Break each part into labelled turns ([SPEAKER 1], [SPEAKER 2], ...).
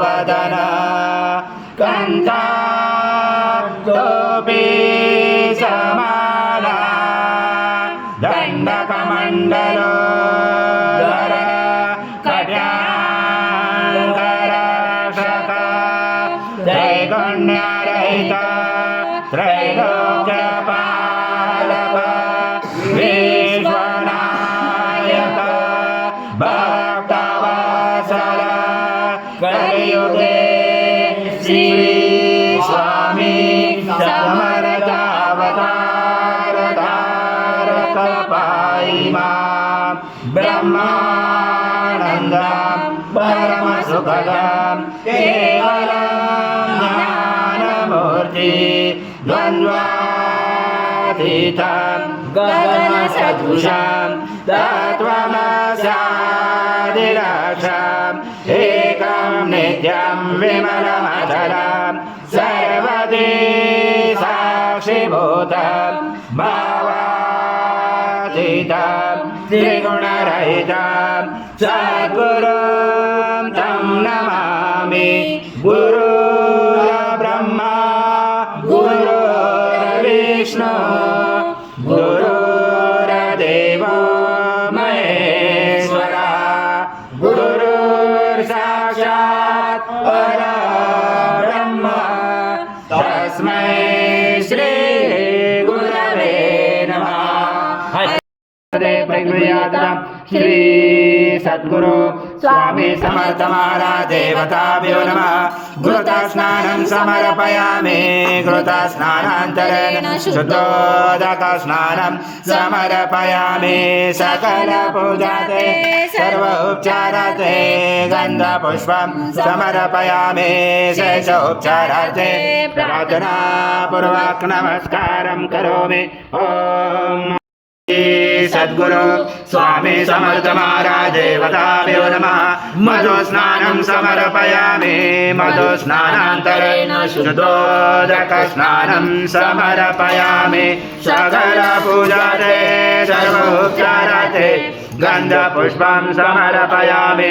[SPEAKER 1] वदन कंठाटोपी समाला दंडकमंडलोदर कट्याङ्गरक्षक त्रैगुण्यरहित त्रैलोक्यपालक विश्वनायक भक्तवत्सल कलियुगे श्री स्वामी समर्थ अवतार पाहि मां ब्रह्मानन्दं परमसुखदं केवलं ज्ञानमूर्ति द्वन्द्वातीतं गगनसदृशं तत्त्वमस्यादिलक्ष्यम् एकं नित्यं विमलमचलं सर्वदि साक्षिभूतं भावातीतं त्रिगुणरहितं सद्गुरुं तं नमामि। गुरुर्ब्रह्मा गुरुर्विष्णु गुरुर्देवो महेश्वरा गुरुर्साक्षात् परब्रह्म तस्मै श्री गुरवे नमः। प्रगृह्यातं श्री सद्गुरु स्वामी समर्थ महाराज देवताभ्यो नमः। घृतस्नानं समर्पयामि घृतस्नानान्तरेण शुद्धोदकस्नानं समर्पयामि। सकलपूजाते सर्वोपचारार्थे गन्धपुष्पं समर्पयामि। शेषोपचारार्थे प्रार्थनापूर्वक नमस्कारं करोमि। ओम सद्गुरु स्वामी समर्थ महाराज देवताभ्यो नमः। मधुस्नानं समर्पयामि मधुस्नानान्तरेण शुद्धोदकस्नानं समर्पयामि। सकलपूजाते सर्वोपचारार्थे गन्धपुष्पं समर्पयामि।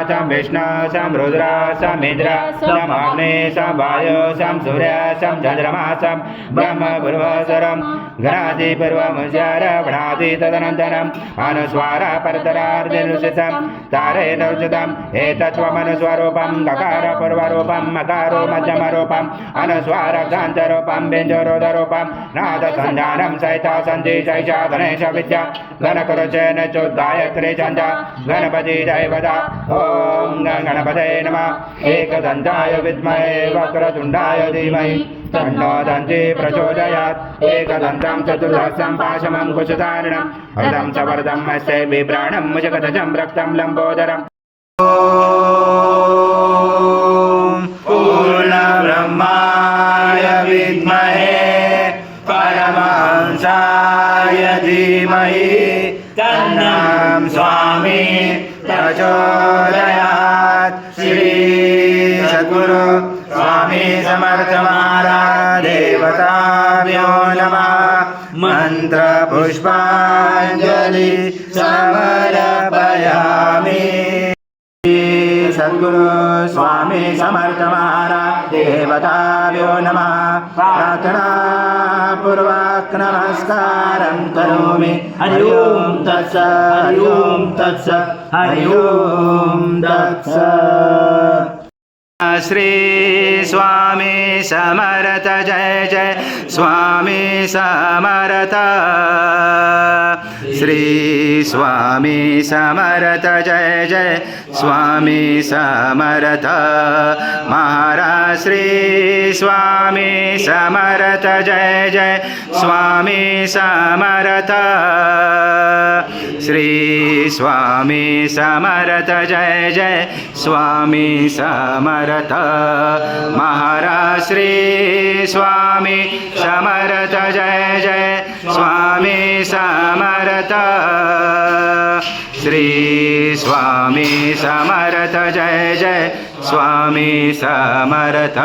[SPEAKER 1] सं विष्णु सं रुद्र सं इंद्र सं अग्नि सं वायु सं सूर्य सं चंद्रमा सं ब्रह्म पूर्वसरं गणादि पूर्वमुच्चार गणादि तदनन्तरम् अनुस्वार परतरार्धनुसितं तारेण उच्यतम् एतत्त्वमनुस्वरूपं गकार पूर्वरूपं मकारो मध्यमरूपं अनुस्वार गान्धरूपं बिन्दुरोधरूपं नादसञ्जानं सहिता सन्धि शैषा गणेश विद्या गणकुरुचेन चोद्गायत्री छन्द गणपति दैवता। ओम गणपतये नमः। एकदन्ताय विद्महे वक्रतुण्डाय धीमहि तन्नो दन्ती प्रचोदयात्। एकदन्तं चतुर्दशं पाशमं कुशधारिणं हृदं च वरदं हस्ते बिभ्राणं मुजगतजं रक्तं लम्बोदरम्। ओम पूर्णब्रह्माय विद्महे परमहंसाय धीमहि तन्नं स्वामी प्रचोदयात्। श्री सद्गुरु स्वामी समर्थ महाराज देवताभ्यो नमः। मंत्र पुष्पांजलि समर्पयामि। सद्गुरु स्वामी समर्थ महाराज देवताभ्यो नमः। प्रार्थना पूर्वक नमस्कारं करोमि। हरि ओम तत्सत् हरि ओम तत्सत् हरि ओम तत्सत्। श्री स्वामी समर्थ जय जय स्वामी समर्थ। श्री स्वामी समर्थ जय जय स्वामी समर्थ महाराज। श्री स्वामी समर्थ जय जय स्वामी समर्थ। श्री स्वामी समर्थ जय जय स्वामी समर्थ महाराज। श्री स्वामी समर्थ जय जय स्वामी समर्थ। श्री स्वामी समर्थ जय जय स्वामी समर्थ।